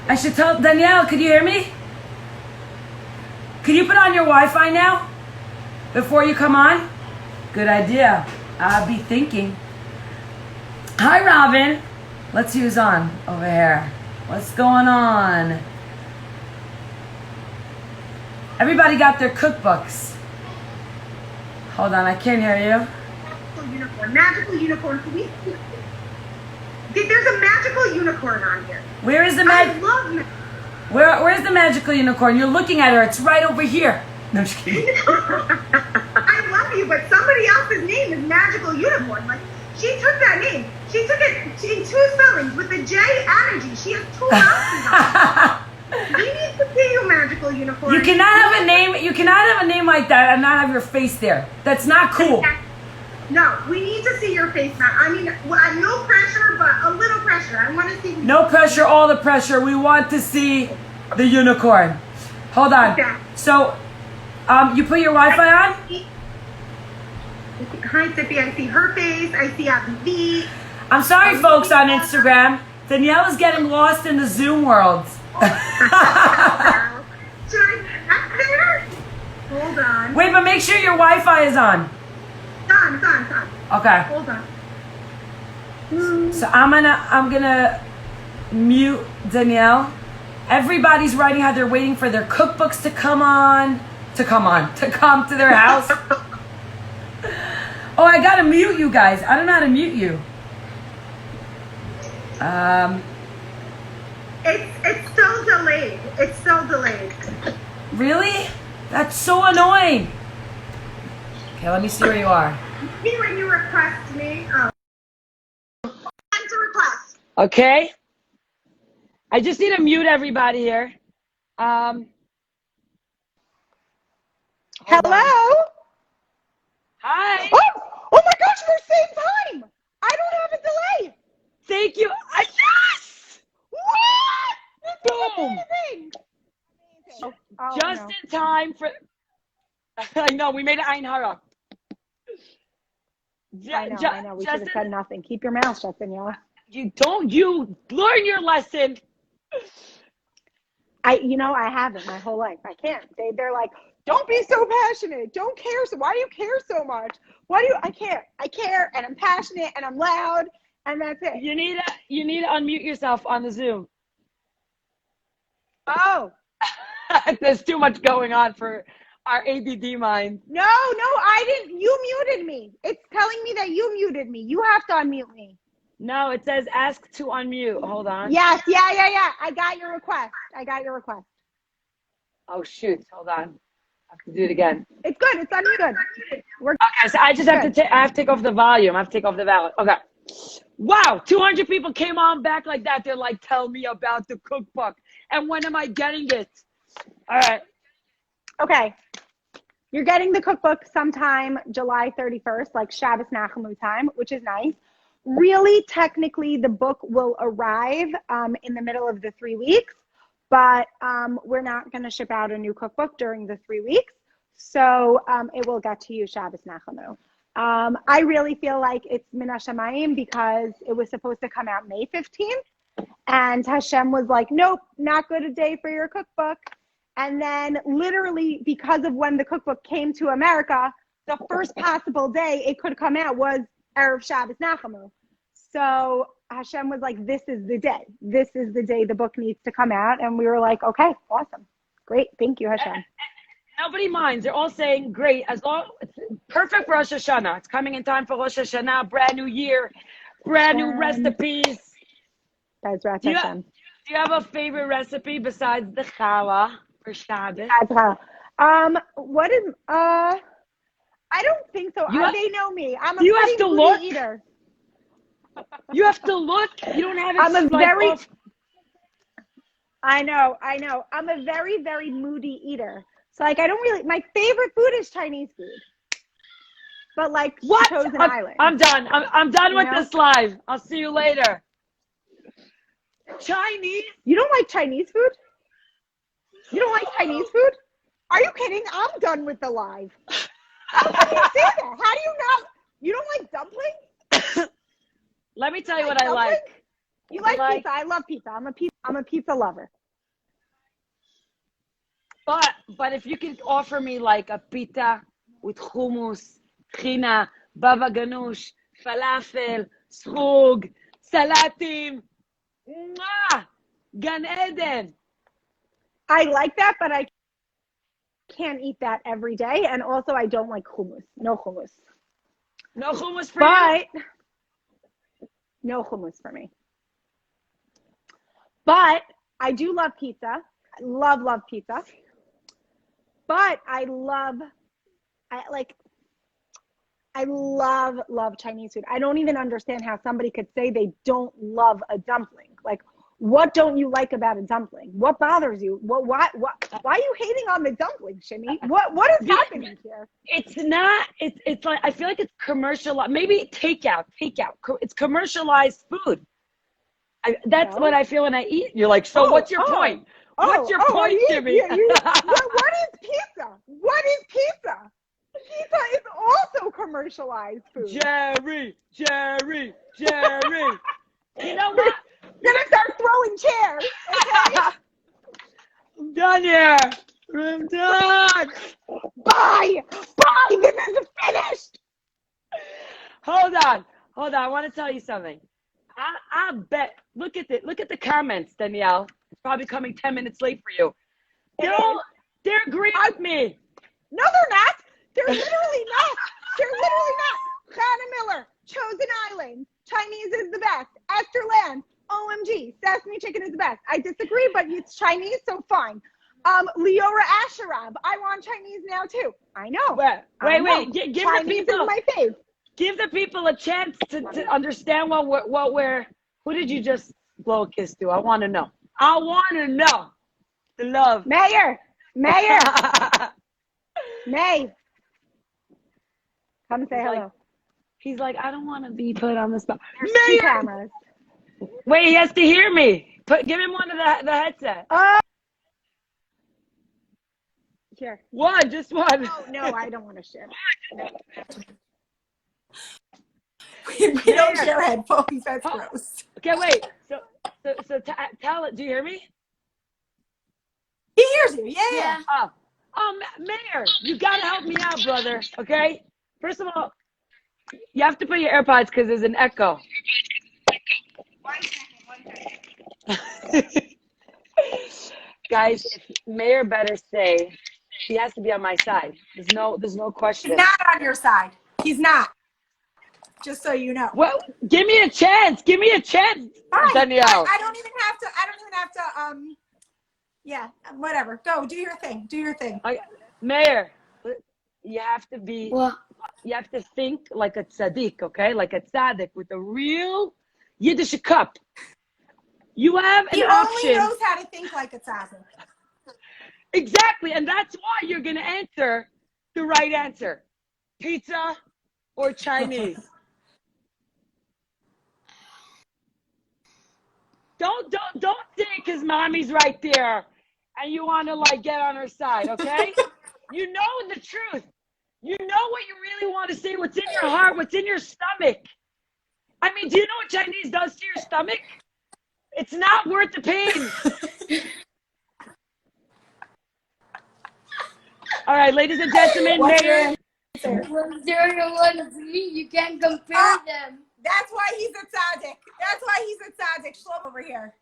I should tell Danielle, could you hear me? Could you put on your Wi-Fi now? Before you come on? Good idea. I'll be thinking. Hi, Robin. Let's see who's on over here. What's going on? Everybody got their cookbooks. Hold on, I can't hear you. Magical unicorn. There's a magical unicorn on here. Where is the Where's the magical unicorn? You're looking at her. It's right over here. No, I'm just kidding. I love you, but somebody else's name is magical unicorn. Like, she took that name. She took it in 2 spellings with the J and a G. She has 2 houses on it. We need to see you, magical unicorn. You cannot have a name. You cannot have a name like that and not have your face there. That's not cool. No, we need to see your face now. I mean, no pressure, but a little pressure. I want to see. No pressure, all the pressure. We want to see the unicorn. Hold on. Okay. So, you put your Wi-Fi on? Hi, Tippy. I see her face. I see V. I'm sorry, folks on Instagram. Danielle is getting lost in the Zoom world. Should I up there? Hold on. Wait, but make sure your Wi-Fi is on. It's on. Okay. Hold on. So I'm gonna mute Danielle. Everybody's writing how they're waiting for their cookbooks to come to their house. Oh, I gotta mute you guys. I don't know how to mute you. It's still delayed. It's still delayed. Really? That's so annoying. Okay, let me see where you are. See when you request me. Time to request. Okay. I just need to mute everybody here. Hello? Hi. Oh my gosh, we're same time! I don't have a delay! Thank you. Yes! What? This Boom. is amazing! Just in time for... I know, we made it Ein Hara. I know. We should have said nothing. Keep your mouth shut, Danielle. You learn your lesson. I haven't my whole life. I can't. They're like, don't be so passionate. Don't care. So why do you care so much? I care, and I'm passionate, and I'm loud, and that's it. You need to unmute yourself on the Zoom. Oh. There's too much going on for our ADD mind. No, I didn't. You muted me. It's telling me that you muted me. You have to unmute me. No, it says ask to unmute. Hold on. Yes, yeah. I got your request. Oh, shoot. Hold on. I have to do it again. It's good. It's unmuted. Okay, so I just have to take off the volume. Okay. Wow, 200 people came on back like that. They're like, tell me about the cookbook. And when am I getting it? All right. Okay. You're getting the cookbook sometime July 31st, like Shabbos Nachamu time, which is nice. Really, technically, the book will arrive in the middle of the 3 weeks, but we're not going to ship out a new cookbook during the 3 weeks. So it will get to you Shabbos Nachamu. I really feel like it's Min HaShamayim because it was supposed to come out May 15th. And Hashem was like, nope, not good a day for your cookbook. And then literally because of when the cookbook came to America, the first possible day it could come out was Erev Shabbos Nachamu. So Hashem was like, this is the day. This is the day the book needs to come out. And we were like, okay, awesome. Great. Thank you, Hashem. Nobody minds. They're all saying great. As long it's perfect for Rosh Hashanah. It's coming in time for Rosh Hashanah, brand new year, brand new recipes. That's right, Do Hashem. you have a favorite recipe besides the challah for Shabbos? What is I don't think so. They know me. I'm a you pretty have to foodie look? eater. You have to look. You don't have it. I'm a very off. I know. I'm a very, very moody eater. So like I don't really my favorite food is Chinese food. But like What? chosen island. I'm done. I'm done with know? this live. I'll see you later. Chinese? You don't like Chinese food? You don't like Chinese food? Are you kidding? I'm done with the live. How can you say that? How do you not? You don't like dumplings? Let me tell you what I like. You like pizza? I love pizza. I'm a pizza lover. But if you could offer me like a pita with hummus, trina, baba ganoush, falafel, srug, salatim, mwah, Gan Eden. I like that, but I can't eat that every day. And also, I don't like hummus. No hummus. No hummus for you? No hummus for me. But I do love pizza. I love pizza. But I love Chinese food. I don't even understand how somebody could say they don't love a dumpling. Like, what don't you like about a dumpling? What bothers you? Why are you hating on the dumpling, Shimi? What is happening here? It's not. It's like I feel like it's commercialized. Maybe takeout. It's commercialized food. That's what I feel when I eat. You're like, so what's your point? What's your point, Jimmy? What is pizza? What is pizza? Pizza is also commercialized food. Jerry. You know what? You're gonna start throwing chairs, okay? I'm done here. I'm done. Bye. This is finished. Hold on. I want to tell you something. I bet. Look at the comments, Danielle. It's probably coming 10 minutes late for you. They're agreeing with me. No, they're not. They're literally not. Hannah Miller, Chosen Island, Chinese is the best. Esther Land, OMG, Sesame Chicken is the best. I disagree, but it's Chinese, so fine. Leora Asherab, I want Chinese now too. I know. Wait. Give Chinese the people. is my fave. Give the people a chance to understand what we're. Who did you just blow a kiss to? I want to know. The love. Mayor. May. Come say hello. He's like, I don't want to be put on the spot. There's two cameras. Wait, he has to hear me. Give him one of the headset. Here. Just one. Oh, no, I don't want to share. We don't share headphones. That's gross. Okay, wait. So tell it. Do you hear me? He hears you. Yeah. Mayor, you gotta help me out, brother. Okay. First of all, you have to put your AirPods because there's an echo. 1 second. Guys, Mayor better say he has to be on my side. There's no question. He's not on your side. He's not. Just so you know. Well, give me a chance. Fine. Danielle. I don't even have to. Yeah, whatever. Go, do your thing. Mayor, you have to be. Well, you have to think like a tzaddik, okay? Like a tzaddik with a real Yiddish cup. You have an option. He only knows how to think like a tzaddik. Exactly, and that's why you're gonna answer the right answer: pizza or Chinese. Don't say it because mommy's right there and you want to like get on her side, okay? You know the truth. You know what you really want to say, what's in your heart, what's in your stomach. I mean, do you know what Chinese does to your stomach? It's not worth the pain. All right, ladies and gentlemen, Mayor. 1, 0, and 1, 3. You can't compare them. That's why he's a tzaddik. Shlomo over here.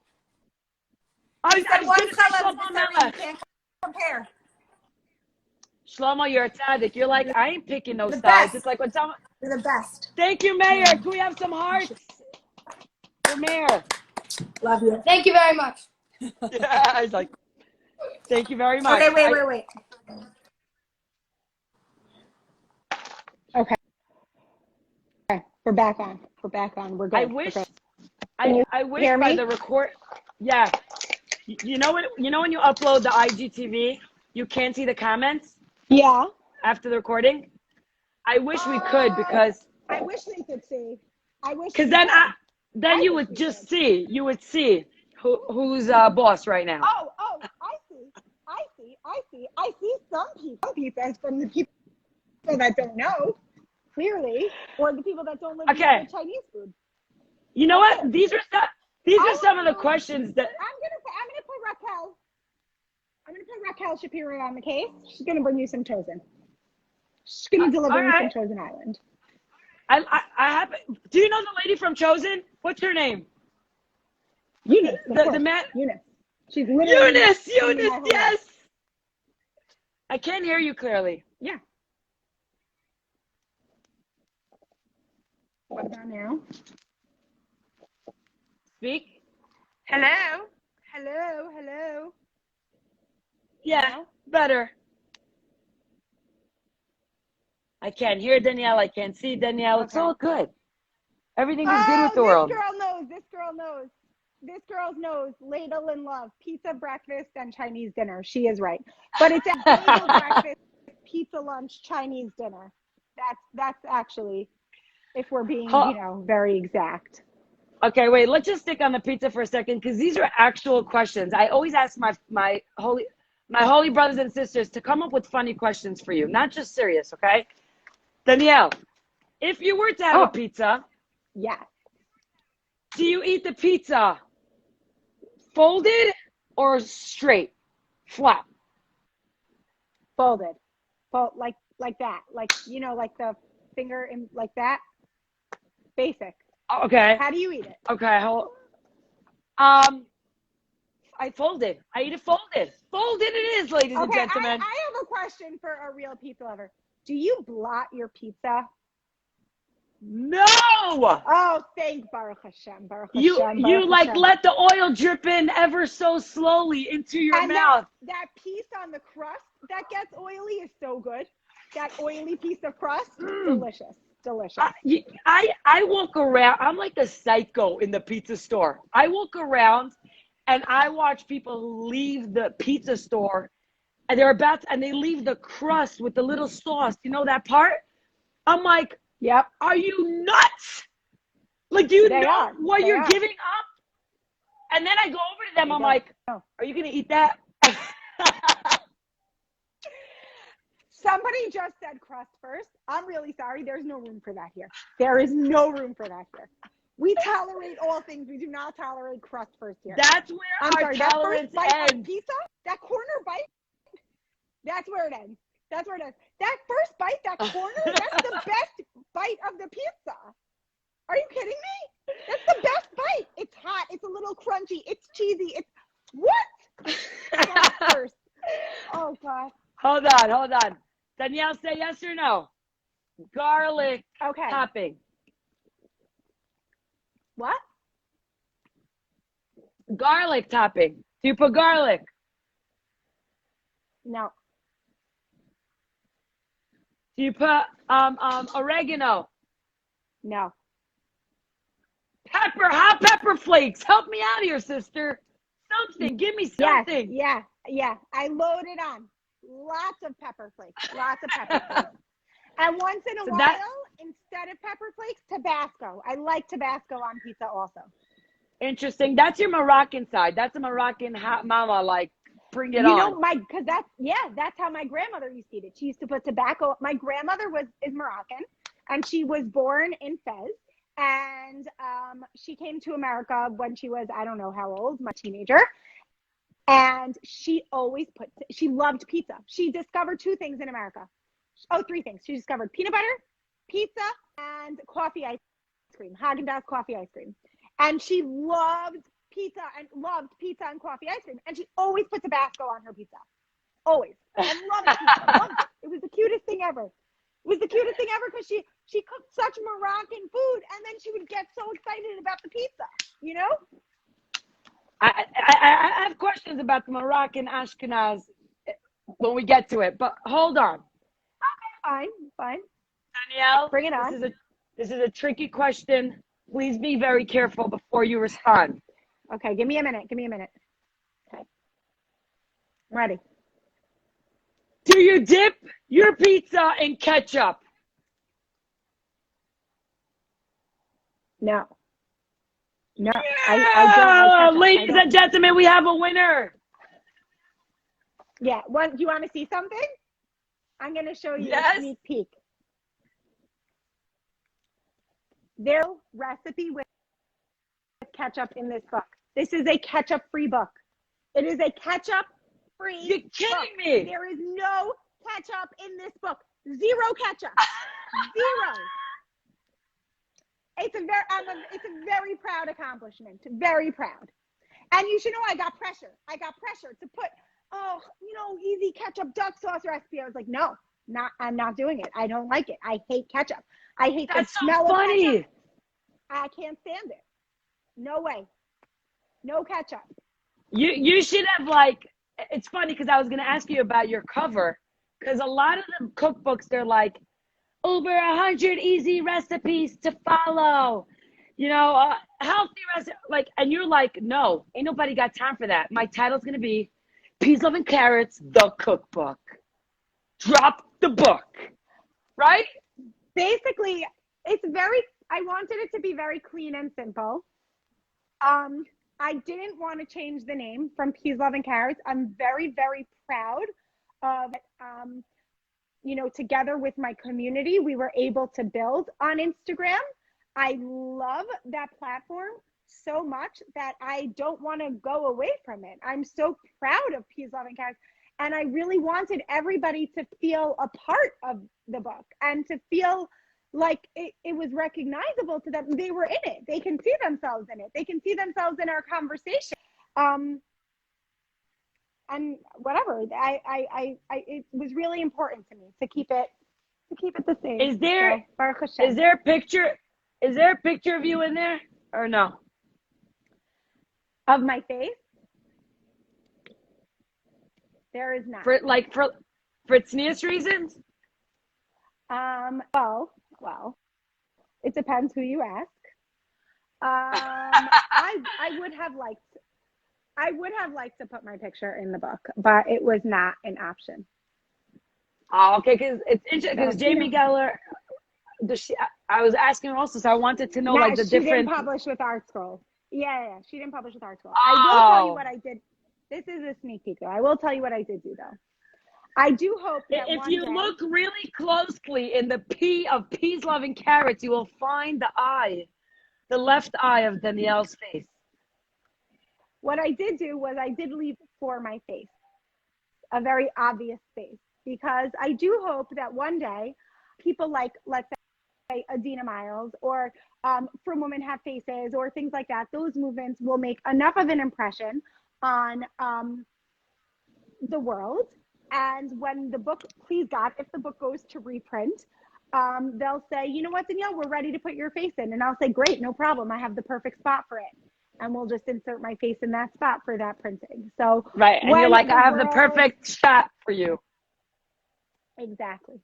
I He said one gonna say Shlomo Shlomo Melech. Melech. You can't compare. Shlomo, you're a tzaddik. You're like, I ain't picking no The sides. best. It's like when someone. You're the best. Thank you, Mayor. Can we have some hearts for Mayor? Love you. Thank you very much. Yeah, I was like, thank you very much. Okay, wait. Okay. We're back on. We're good. I wish hear by me? the record. Yeah. You know when you upload the IGTV, you can't see the comments Yeah. after the recording. I wish we could because I wish we could see. because then you would just see who's boss right now. Oh, I see some people as from the people that don't know, clearly, or the people that don't live Okay. in Chinese food. You know what? These are These are some of the questions that. I'm gonna put Raquel. I'm gonna put Raquel Shapiro on the case. She's gonna bring you some chosen. She's gonna deliver you some Chosen Island. I have. Do you know the lady from Chosen? What's her name? Eunice. The man. Eunice. She's literally Eunice. Yes. I can't hear you clearly. Yeah. What about now? Speak. Hello. Hello. Yeah, better. I can't hear Danielle. I can't see Danielle. It's all good. Everything is good with the world. This girl knows. Ladle in love. Pizza breakfast and Chinese dinner. She is right. But it's a bagel breakfast, pizza lunch, Chinese dinner. That's actually, if we're being, very exact. Okay, wait. Let's just stick on the pizza for a second because these are actual questions. I always ask my holy brothers and sisters to come up with funny questions for you, not just serious. Okay, Danielle, if you were to have a pizza, do you eat the pizza folded or straight, flat? Folded, like that, like like the finger in like that. Basic. Okay. How do you eat it? Okay. I folded. I eat it folded. Folded it is, ladies and gentlemen. I have a question for a real pizza lover. Do you blot your pizza? No. Oh, thank Baruch Hashem. You let the oil drip in ever so slowly into your mouth. That piece on the crust that gets oily is so good. That oily piece of crust, delicious. I walk around. I'm like a psycho in the pizza store. I walk around and I watch people leave the pizza store and they leave the crust with the little sauce. You know that part? I'm like, yep. Are you nuts? Like, do you know what you're giving up? And then I go over to them. I'm like, are you going to eat that? Somebody just said crust first. I'm really sorry. There's no room for that here. There is no room for that here. We tolerate all things. We do not tolerate crust first here. That's where our tolerance ends. Pizza, that corner bite, that's where it ends. That's where it ends. That first bite, that corner, that's the best bite of the pizza. Are you kidding me? That's the best bite. It's hot. It's a little crunchy. It's cheesy. It's what? That's first. Oh, God. Hold on. Danielle, say yes or no. Garlic topping. What? Garlic topping. Do you put garlic? No. Do you put oregano? No. Hot pepper flakes. Help me out here, sister. Something. Give me something. Yeah. I load it on. Lots of pepper flakes. And once in a while, instead of pepper flakes, Tabasco. I like Tabasco on pizza also. Interesting. That's your Moroccan side. That's a Moroccan hot mama, like, bring it on. Because that's how my grandmother used to eat it. She used to put tobacco. My grandmother is Moroccan, and she was born in Fez. And she came to America when she was, I don't know how old, my teenager. And she loved pizza. She discovered 2 things in America. 3 things. She discovered peanut butter, pizza, and coffee ice cream, Haagen-Dazs coffee ice cream. And she loved pizza and coffee ice cream. And she always put Tabasco on her pizza. Always. And loved pizza. Loved it. It was the cutest thing ever. Because she cooked such Moroccan food, and then she would get so excited about the pizza, you know? I have questions about the Moroccan Ashkenaz when we get to it, but hold on. Okay, fine. Danielle, bring it on. This is a tricky question. Please be very careful before you respond. Okay, give me a minute. Okay. I'm ready. Do you dip your pizza in ketchup? No. Yeah! I don't. Ladies and gentlemen, we have a winner. Yeah. Do you want to see something? I'm going to show you a sneak peek. Their recipe with ketchup in this book. This is a ketchup-free book. It is a ketchup-free You're kidding book. me. There is no ketchup in this book. Zero ketchup. Zero. It's a very proud accomplishment. Very proud. And you should know I got pressure. I got pressure to put, easy ketchup duck sauce recipe. I was like, no, I'm not doing it. I don't like it. I hate ketchup. I hate the smell of ketchup. I can't stand it. No way. No ketchup. You should have it's funny because I was gonna ask you about your cover, because a lot of the cookbooks, they're like over 100 easy recipes to follow, healthy recipe, and you're like, no, ain't nobody got time for that. My title's gonna be Peas, Love, and Carrots, the Cookbook. Drop the book, right? Basically, I wanted it to be very clean and simple. I didn't want to change the name from Peas, Love, and Carrots. I'm very, very proud of, together with my community, we were able to build on Instagram. I love that platform so much that I don't want to go away from it. I'm so proud of Peas, Love, and Carrots. And I really wanted everybody to feel a part of the book and to feel like it was recognizable to them. They were in it. They can see themselves in it. They can see themselves in our conversation. And whatever, it was really important to me to keep it the same. Is there a picture of you in there or no? Of my face? There is not. For tznius reasons? Well, it depends who you ask. I would have liked to put my picture in the book, but it was not an option. Oh, okay, because it's interesting because Jamie Geller, I was asking her also, so I wanted to know the different. She didn't publish with Art Scroll. Yeah, she didn't publish with Art Scroll. I will tell you what I did. This is a sneak peek, though. I will tell you what I did do, though. I do hope that if you look really closely in the P of Peas, Love, and Carrots, you will find the left eye of Danielle's face. What I did do was I did leave for my face, a very obvious face, because I do hope that one day people like, let's say, Adina Miles or From Women Have Faces or things like that, those movements will make enough of an impression on the world. And when the book, please God, if the book goes to reprint, they'll say, you know what, Danielle, we're ready to put your face in. And I'll say, great, no problem. I have the perfect spot for it. And we'll just insert my face in that spot for that printing. So right, and you're like, I have the perfect shot for you. Exactly.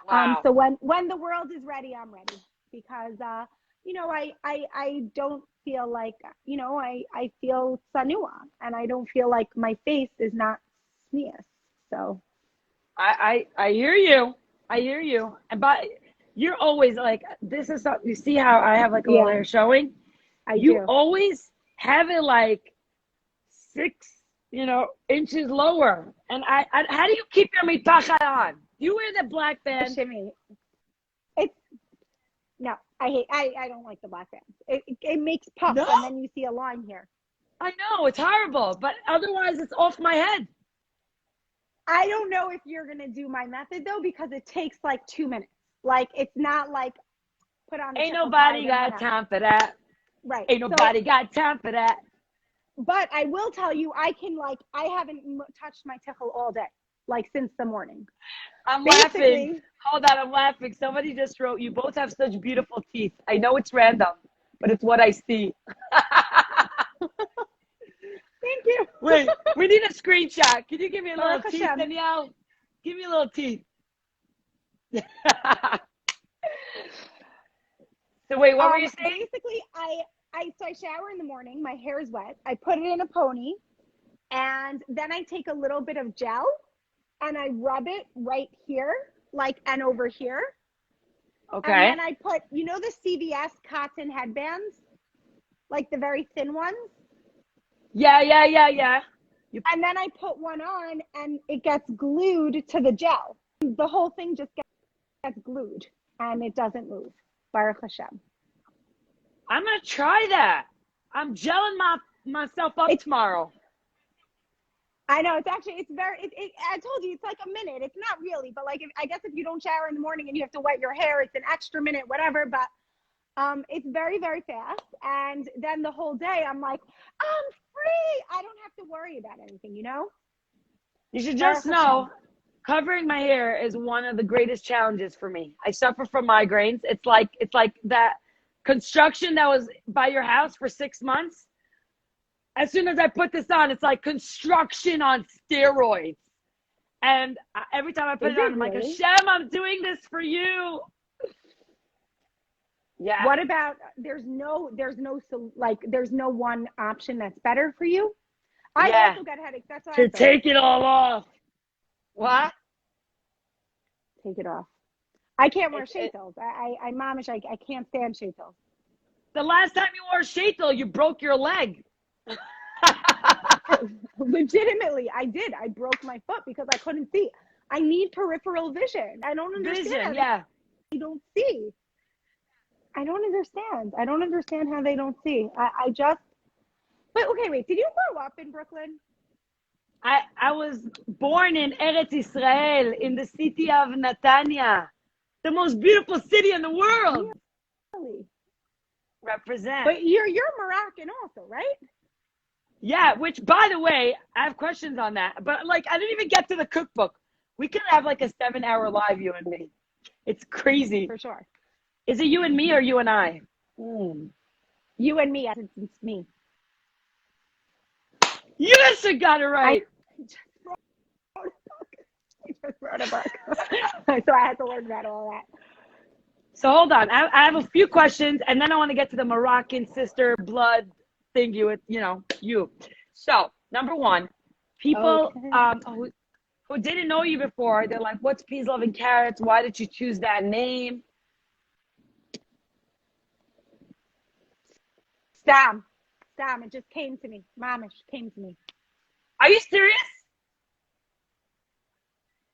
Wow. So when the world is ready, I'm ready, because I don't feel like, I feel sanua, and I don't feel like my face is not tznius. So I hear you. And but you're always like, this is you see how I have a little hair showing? You do. always have it 6, inches lower. And how do you keep your mitachai on? You wear the black band. Shimi. No, I don't like the black bands. It makes puffs, No? and then you see a line here. I know, it's horrible, but otherwise it's off my head. I don't know if you're going to do my method, though, because it takes 2 minutes. It's not put on. Ain't nobody got time for that. Right. Ain't nobody got time for that. But I will tell you, I haven't touched my tickle all day, since the morning. I'm laughing. Hold on, I'm laughing. Somebody just wrote, you both have such beautiful teeth. I know it's random, but it's what I see. Thank you. Wait, we need a screenshot. Can you give me a little Baruch teeth, Hashem. Danielle? Give me a little teeth. So wait, what were you saying? Basically, I shower in the morning. My hair is wet. I put it in a pony, and then I take a little bit of gel, and I rub it right here, and over here. Okay. And then I put, the CVS cotton headbands, the very thin ones. Yeah. And then I put one on, and it gets glued to the gel. The whole thing just gets glued, and it doesn't move. Baruch Hashem. I'm going to try that. I'm gelling myself up tomorrow. I know, I told you, it's like a minute. It's not really, but like, I guess if you don't shower in the morning and you have to wet your hair, it's an extra minute, whatever. But it's very, very fast. And then the whole day, I'm like, I'm free. I don't have to worry about anything, you know? You should just know, covering my hair is one of the greatest challenges for me. I suffer from migraines. It's like that construction that was by your house for 6 months. As soon as I put this on, it's like construction on steroids. And every time I put it on, I'm like, Hashem, I'm doing this for you. Yeah. What about, there's no one option that's better for you? I also got headaches. That's why to take it all off. What? Take it off. I can't wear shaitos. I'm momish. I can't stand shaitos. The last time you wore a shaitel, you broke your leg. Legitimately, I did. I broke my foot because I couldn't see. I need peripheral vision. I don't understand. Yeah. I don't see. I don't understand. I don't understand how they don't see. But okay, wait. Did you grow up in Brooklyn? I was born in Eretz Israel, in the city of Netanya, the most beautiful city in the world. Really? Represent. But you're Moroccan also, right? Yeah, which, by the way, I have questions on that. But, like, I didn't even get to the cookbook. We could have, like, a 7-hour live, you and me. It's crazy. For sure. Is it you and me or you and I? Mm. You and me. It's me. Yes, I got it right. I just wrote a book. So I had to learn about all that. So hold on. I have a few questions, and then I want to get to the Moroccan sister blood thing you. So, number one, people who didn't know you before, they're like, what's Peas, Love, and Carrots? Why did you choose that name? Stam. It just came to me. Momish came to me. Are you serious?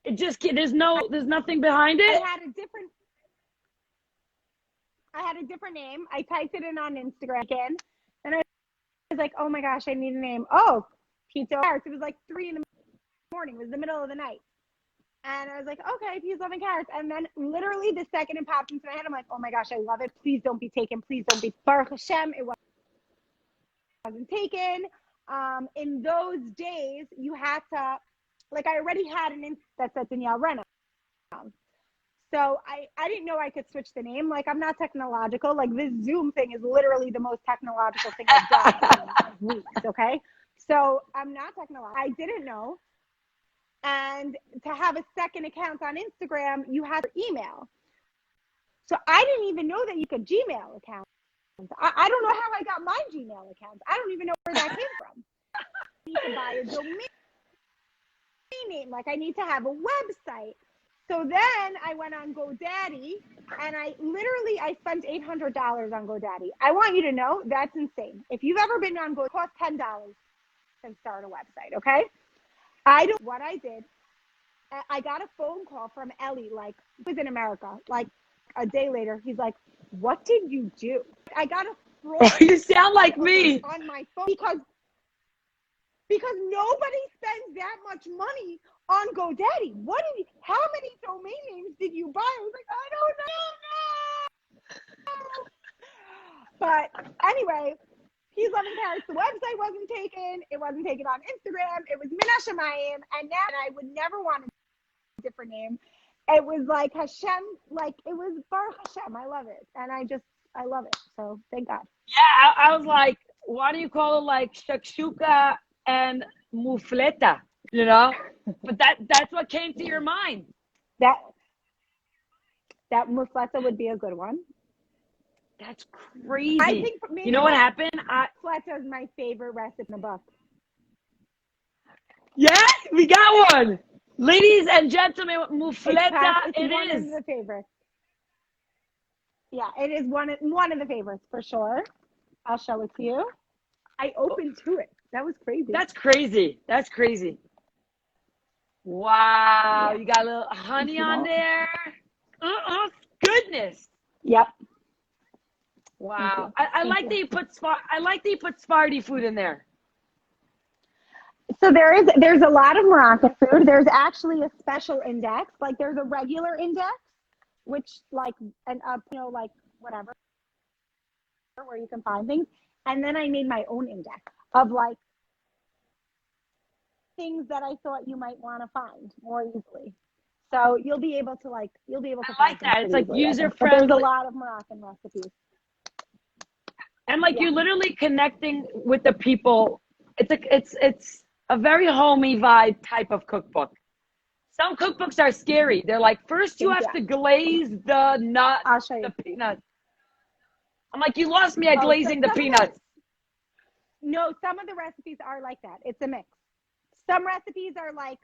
It just, there's nothing behind it? I had a different name. I typed it in on Instagram again. And I was like, oh my gosh, I need a name. Oh, Pizza Carrots. It was like 3 in the morning. It was the middle of the night. And I was like, okay, Peas, Love, and Carrots. And then literally the second it popped into my head, I'm like, oh my gosh, I love it. Please don't be taken. Please don't be. Baruch Hashem, it wasn't taken. In those days, you had to, like, I already had an that said Danielle Renov. So I didn't know I could switch the name. Like, I'm not technological. Like, this Zoom thing is literally the most technological thing I've done in weeks, okay? So I'm not technological. I didn't know. And to have a second account on Instagram, you had your email. So I didn't even know that you could Gmail account. I don't know how I got my Gmail account. I don't even know where that came from. I need to buy a domain name. Like, I need to have a website. So then I went on GoDaddy, and I spent $800 on GoDaddy. I want you to know that's insane. If you've ever been on GoDaddy, it costs $10 to start a website, okay? What I did, I got a phone call from Ellie, like, he was in America, like, a day later. He's like, what did you do? I got a fraud. You sound like me. On my phone because nobody spends that much money on GoDaddy. How many domain names did you buy? I was like, I don't know. But anyway, Peas, Love, and Carrots, the website wasn't taken. It wasn't taken on Instagram. It was Min Hashemayim, and now I would never want a different name. It was like Hashem, like, it was Baruch Hashem. I love it. And I love it. So thank God. Yeah, I was like, why do you call it like shakshuka and mufleta? You know? But that's what came to your mind. That mufleta would be a good one. That's crazy. I think maybe, you know what happened? Mufleta is my favorite recipe in the book. Yeah, we got one. Ladies and gentlemen, mufleta, it's one of the favorites. Yeah, it is one of the favorites for sure. I'll show it to you. I opened to it. That was crazy. That's crazy. Wow, yeah. You got a little honey on there. Goodness. Yep. Wow. you. I Thank like you. that you put I like that you put Sephardi food in there. So there's a lot of Moroccan food. There's actually a special index. Like there's a regular index, which like and like whatever where you can find things. And then I made my own index of like things that I thought you might want to find more easily. So you'll be able to I find like things that. It's pretty like easily, I user think. But there's a friendly. lot of Moroccan recipes. And like Yeah. you're literally connecting with the people. It's a very homey vibe type of cookbook. Some cookbooks are scary. They're like, first you Thank have you. to glaze the nut, I'll show you. the peanut. I'm like, you lost me at Oh, glazing the peanuts. No, some of the recipes are like that. It's a mix. Some recipes are like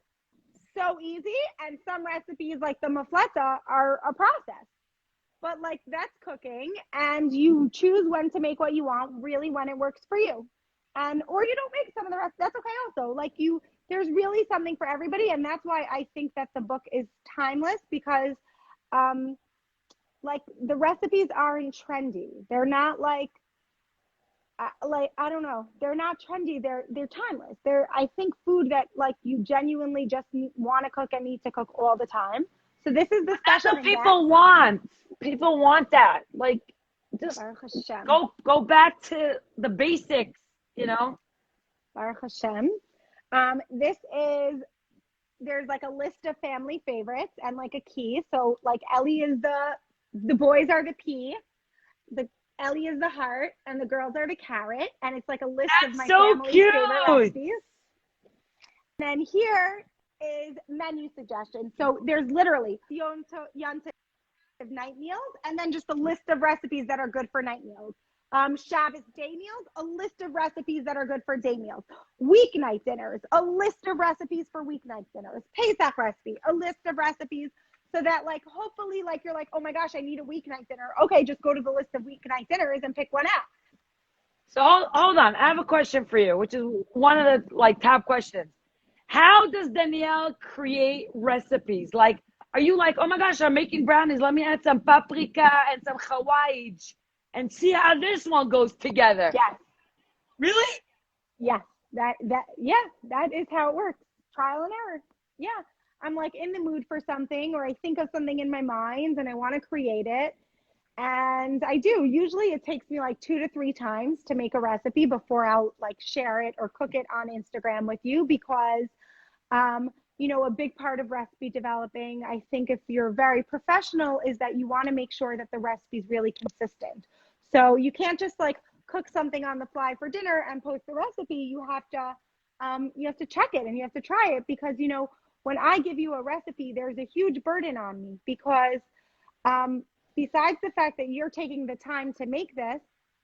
so easy, and some recipes like the mafleta are a process. But like that's cooking, and you choose when to make what you want, really when it works for you, and or you don't make some of the rest. That's okay also. Like there's really something for everybody, and that's why I think that the book is timeless because, like the recipes aren't trendy. They're not like I don't know. They're not trendy. They're timeless. I think food that like you genuinely just want to cook and need to cook all the time. So this is the That's special what people want. People want that. Like, just Baruch Hashem. go back to the basics. You know. Baruch Hashem. There's like a list of family favorites and like a key. So like Ellie is the boys are the pea, the Ellie is the heart, and the girls are the carrot. And it's like a list of my so family's cute. favorite recipes. And then here is menu suggestions. So there's literally Yontif night meals, and then just a list of recipes that are good for night meals. Shabbos day meals, a list of recipes that are good for day meals. Weeknight dinners, a list of recipes for weeknight dinners. Pesach recipe, a list of recipes so that like hopefully like you're like, oh my gosh, I need a weeknight dinner. Okay, just go to the list of weeknight dinners and pick one out. So hold on. I have a question for you, which is one of the like top questions. How does Danielle create recipes? Like, are you like, oh my gosh, I'm making brownies. Let me add some paprika and some hawaiij and see how this one goes together. Yes. Really? Yes. That is how it works. Trial and error. Yeah. I'm like in the mood for something, or I think of something in my mind and I want to create it. And I do. Usually it takes me like 2 to 3 times to make a recipe before I'll like share it or cook it on Instagram with you because a big part of recipe developing, I think if you're very professional, is that you want to make sure that the recipe is really consistent. So you can't just like cook something on the fly for dinner and post the recipe. You have to check it and you have to try it because, when I give you a recipe, there's a huge burden on me because besides the fact that you're taking the time to make this,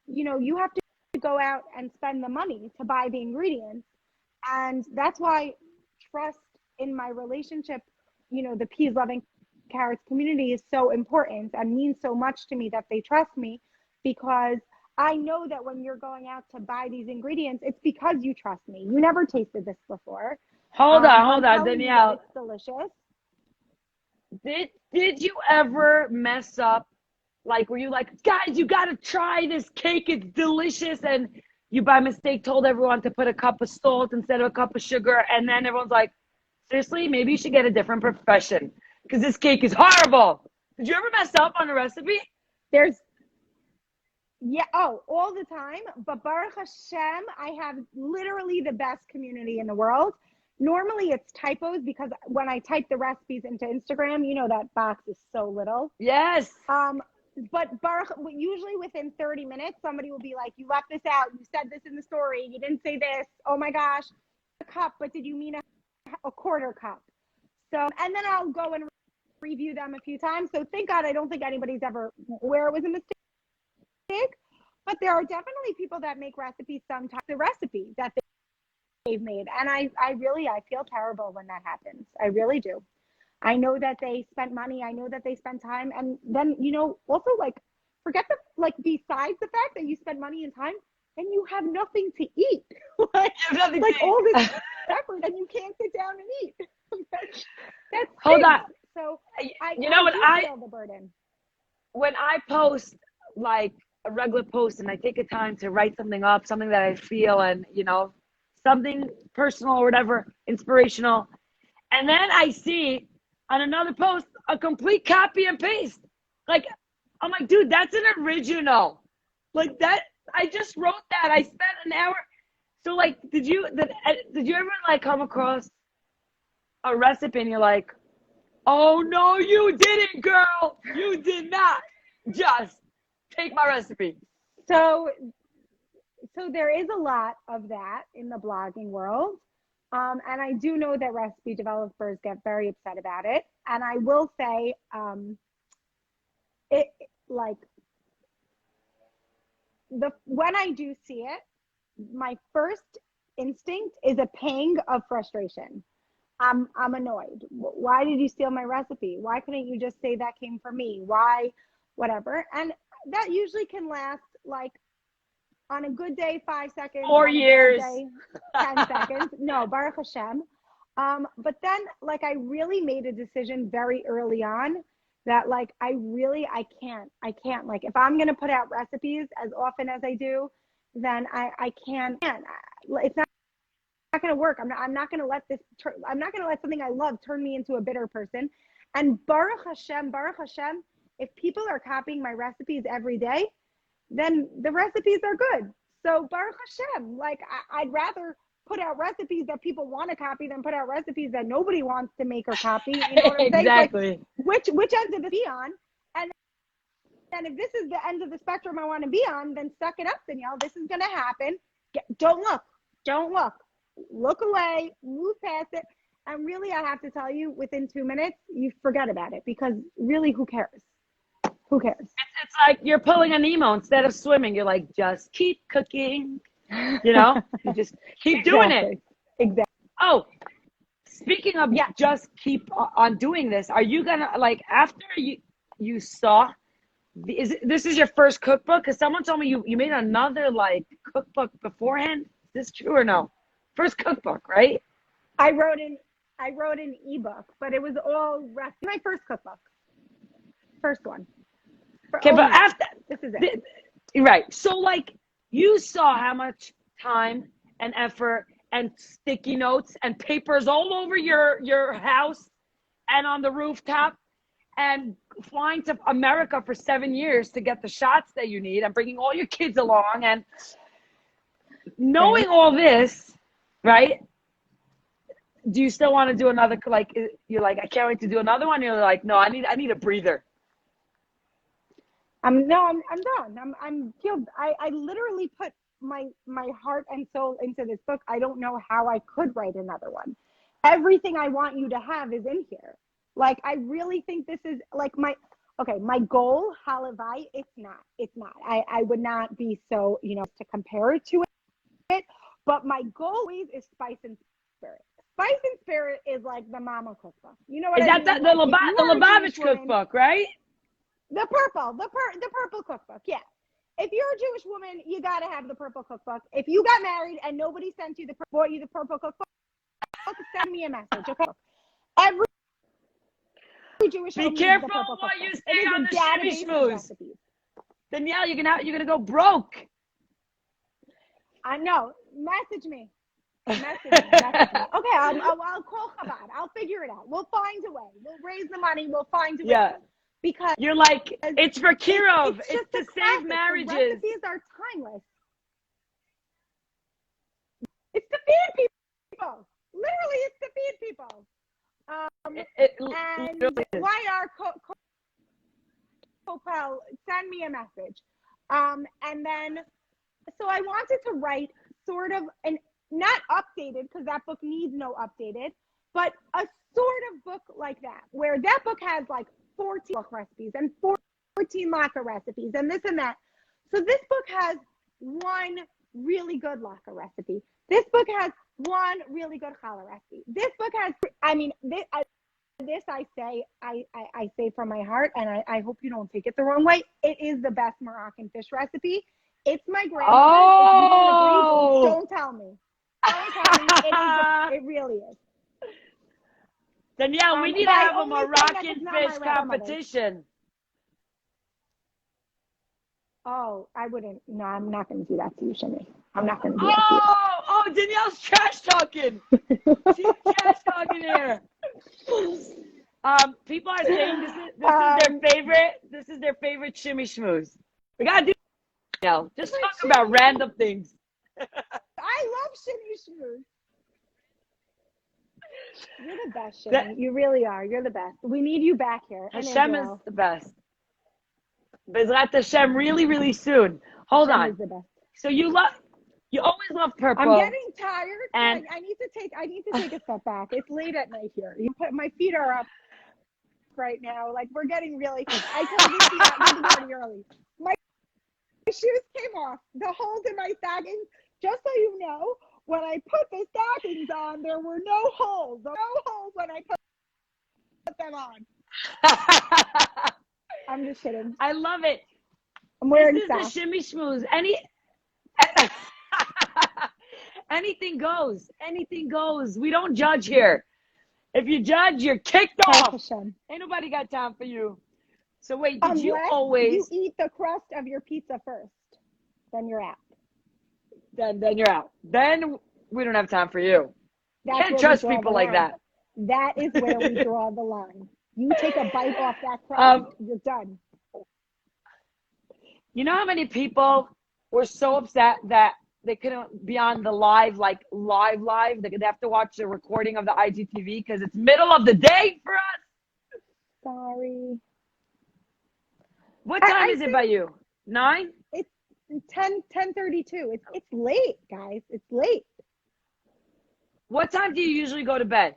you have to go out and spend the money to buy the ingredients. And that's why trust in my relationship, the Peas Loving Carrots community is so important and means so much to me that they trust me because I know that when you're going out to buy these ingredients, it's because you trust me. You never tasted this before. Hold on, Danielle. It's delicious. Did you ever mess up? Like, were you like, guys, you gotta try this cake, it's delicious, and you by mistake told everyone to put a cup of salt instead of a cup of sugar, and then everyone's like, seriously, maybe you should get a different profession because this cake is horrible. Did you ever mess up on a recipe? All the time. But Baruch Hashem, I have literally the best community in the world. Normally it's typos because when I type the recipes into Instagram, that box is so little. Yes. But Baruch, usually within 30 minutes, somebody will be like, you left this out. You said this in the story. You didn't say this. Oh my gosh, a cup, but did you mean a quarter cup? So, and then I'll go and review them a few times. So thank God I don't think anybody's ever where it was a mistake. But there are definitely people that make recipes sometimes the recipe that they've made. And I feel terrible when that happens. I really do. I know that they spent money. I know that they spent time. And then, also like forget besides the fact that you spend money and time and you have nothing to eat. like all this effort and you can't sit down and eat. that's Hold on. So I feel the burden. When I post like a regular post and I take a time to write something up, something that I feel and, something personal or whatever, inspirational. And then I see on another post a complete copy and paste. Like, I'm like, dude, that's an original. Like that, I just wrote that. I spent an hour. So like, did you ever like come across a recipe and you're like, oh no, you didn't, girl. You did not just take my recipe. So there is a lot of that in the blogging world. And I do know that recipe developers get very upset about it. And I will say, when I do see it, my first instinct is a pang of frustration. I'm annoyed. Why did you steal my recipe? Why couldn't you just say that came from me? Why, whatever. And that usually can last like on a good day, 5 seconds. 4 years. Day, 10 seconds. No, Baruch Hashem. But then like I really made a decision very early on that like I can't. Like if I'm going to put out recipes as often as I do, then I can't. It's not going to work. I'm not going to let something I love turn me into a bitter person. And Baruch Hashem, if people are copying my recipes every day, then the recipes are good. So Baruch Hashem, like I'd rather put out recipes that people want to copy than put out recipes that nobody wants to make or copy. You know what I'm saying? Exactly. Like, which end of the be on? And if this is the end of the spectrum I want to be on, then suck it up, Danielle. This is going to happen. Don't look. Look away, move past it. And really, I have to tell you, within 2 minutes, you forget about it because really, who cares? Who cares? It's like you're pulling a Nemo instead of swimming. You're like, just keep cooking. You just keep doing it. Exactly. Oh, speaking of just keep on doing this, are you going to, like, after you saw, this is your first cookbook? Because someone told me you made another, like, cookbook beforehand. Is this true or no? First cookbook, right? I wrote an ebook, but it was all my first cookbook. First one. Okay, but after this is it. Right. So like you saw how much time and effort and sticky notes and papers all over your house and on the rooftop and flying to America for 7 years to get the shots that you need and bringing all your kids along and knowing all this, right? Do you still want to do another, like, you're like, I can't wait to do another one? You're like, no, I need a breather. I'm done. I'm killed. I literally put my heart and soul into this book. I don't know how I could write another one. Everything I want you to have is in here. Like, I really think this is like my goal, Halavai, it's not. I would not be so, to compare it to it. But my goal always is Spice and Spirit. Spice and Spirit is like the mama cookbook. You know what I mean? Is that the Lubavitch cookbook, right? The purple cookbook, yeah. If you're a Jewish woman, you got to have the purple cookbook. If you got married and nobody bought you the purple cookbook, send me a message, okay? Every Jewish woman Be careful needs the purple what cookbook. you say on the Shimmy Schmooze. Recipes. Danielle, you're gonna go broke. I know. Message me. Okay, I'll call Chabad. I'll figure it out. We'll find a way. We'll raise the money. We'll find a way. Yeah. Because you're like, it's for Kirov. It's to save marriages. The recipes are timeless. It's to feed people. Literally, it's to feed people. And why are Copel, send me a message. And then, so I wanted to write sort of not updated, because that book needs no updated, but a sort of book like that, where that book has like 14 recipes and 14 latke recipes and this and that. So this book has one really good latke recipe. This book has one really good challah recipe. This book has, I say from my heart, and I hope you don't take it the wrong way. It is the best Moroccan fish recipe. It's my grandmother. Oh! Don't tell me. Don't tell me. It really is. Danielle, we need to have a Moroccan fish competition. Oh, I wouldn't. No, I'm not going to do that to you, Shimmy. I'm not going to do that to you. Oh, Danielle's trash talking. She's trash talking here. People are saying this is their favorite. This is their favorite shimmy schmooze. We gotta do Danielle. Just talk about random things. I love Shimmy Schmooze. You're the best, Shimmy. You really are. You're the best. We need you back here. And Hashem is Israel. the best. Bezrat Hashem, really, really soon. Hold Hashem on. is the best. So you always love purple. I'm getting tired. And I need to take a step back. It's late at night here. My feet are up right now. Like we're getting really. I told you to be party early. My shoes came off. The holes in my stockings. Just so you know, when I put the stockings on, there were no holes. No holes when I put them on. I'm just kidding. I love it. I'm wearing this is socks. the shimmy schmooze. Anything goes. Anything goes. We don't judge here. If you judge, you're kicked off. Hashem. Ain't nobody got time for you. So wait, Unless you always you eat the crust of your pizza first, then you're out. then you're out. Then we don't have time for you. That's Can't where trust we draw people the like line. that. That is where we draw the line. You take a bite off that crust, you're done. You know how many people were so upset that they couldn't be on the live. They have to watch the recording of the IGTV because it's middle of the day for us. Sorry. What time is it by you? 9? It's 10:32. It's late, guys. It's late. What time do you usually go to bed?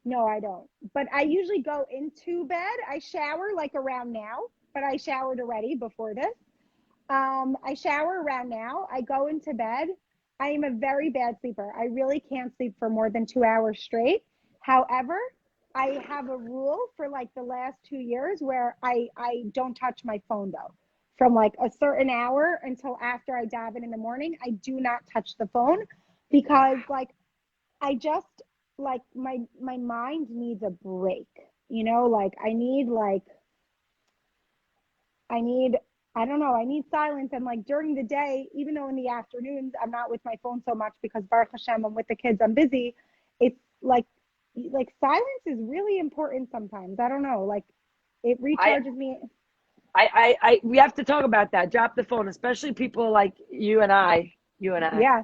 No, I don't. But I usually go into bed. I shower like around now, but I showered already before this. I shower around now. I go into bed. I am a very bad sleeper. I really can't sleep for more than 2 hours straight. However, I have a rule for like the last 2 years where I don't touch my phone though. From like a certain hour until after I daven in the morning, I do not touch the phone because like I just like my mind needs a break. You know, like I need I need silence. And like during the day, even though in the afternoons I'm not with my phone so much because Baruch Hashem, I'm with the kids, I'm busy. It's like silence is really important sometimes. I don't know, like it recharges me. We have to talk about that. Drop the phone, especially people like you and I. Yeah,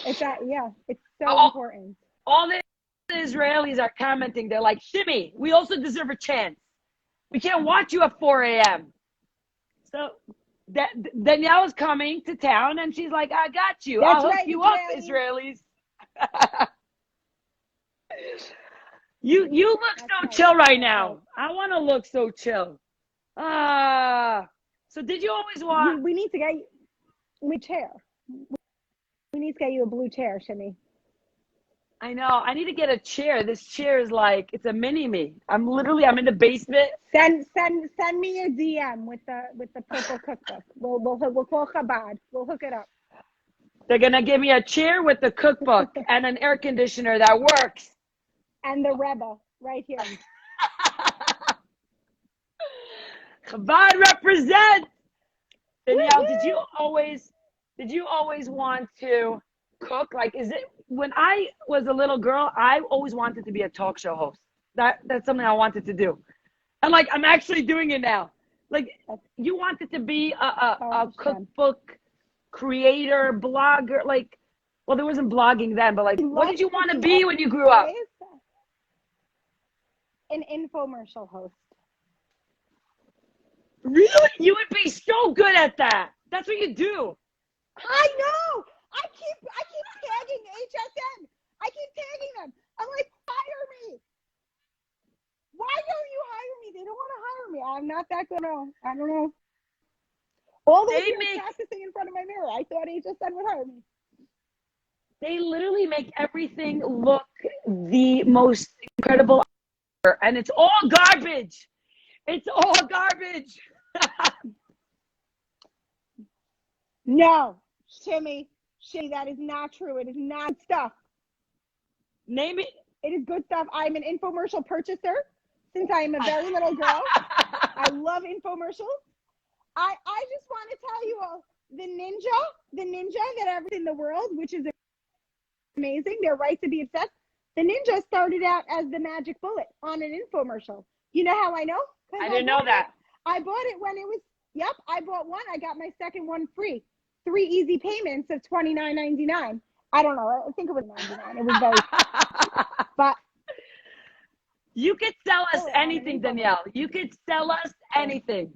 it's so important. All the Israelis are commenting. They're like, Shimmy, we also deserve a chance. We can't watch you at 4 a.m. So Danielle is coming to town, and she's like, I got you. I'll hook you up, Israelis. You look so chill right now. I want to look so chill. So did you always want? We need to get you a chair. We need to get you a blue chair, Shimmy. I know. I need to get a chair. This chair is like it's a mini me. I'm in the basement. Send me a DM with the purple cookbook. We'll call Chabad. We'll hook it up. They're gonna give me a chair with the cookbook and an air conditioner that works. And the Rebbe right here. Chabad represent. Danielle, did you always want to cook? Like, is it when I was a little girl, I always wanted to be a talk show host. That's something I wanted to do. And like I'm actually doing it now. Like you wanted to be a cookbook creator, blogger, like well there wasn't blogging then, but like what did you want to be when you grew up? An infomercial host. Really? You would be so good at that. That's what you do. I know. I keep tagging HSN. I keep tagging them. I'm like, hire me. Why don't you hire me? They don't want to hire me. I'm not that good. I don't know. All those years practicing in front of my mirror, I thought HSN would hire me. They literally make everything look the most incredible, and it's all garbage. It's all garbage. No, Shimmy, that is not true. It is not stuff. Name it. It is good stuff. I'm an infomercial purchaser since I am a very little girl. I love infomercials. I just want to tell you all, the ninja that everything in the world, which is amazing. They're right to be obsessed. The ninja started out as the magic bullet on an infomercial. You know how I know? I didn't know that. I bought it when it was, I bought one. I got my second one free. 3 easy payments of $29.99. I don't know. I think it was $99. It was very, but. You could sell us anything, Danielle. You could sell us anything.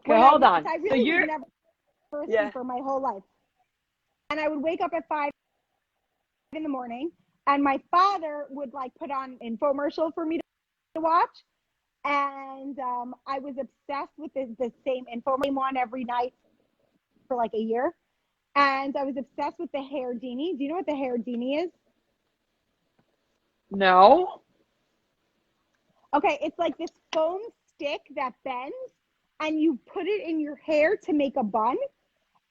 Okay, hold on. I really was never for my whole life. And I would wake up at 5 in the morning, and my father would like put on an infomercial for me to watch. And I was obsessed with the same infomercial one every night for like a year. And I was obsessed with the hair dini. Do you know what the hair dini is? No. Okay, it's like this foam stick that bends, and you put it in your hair to make a bun.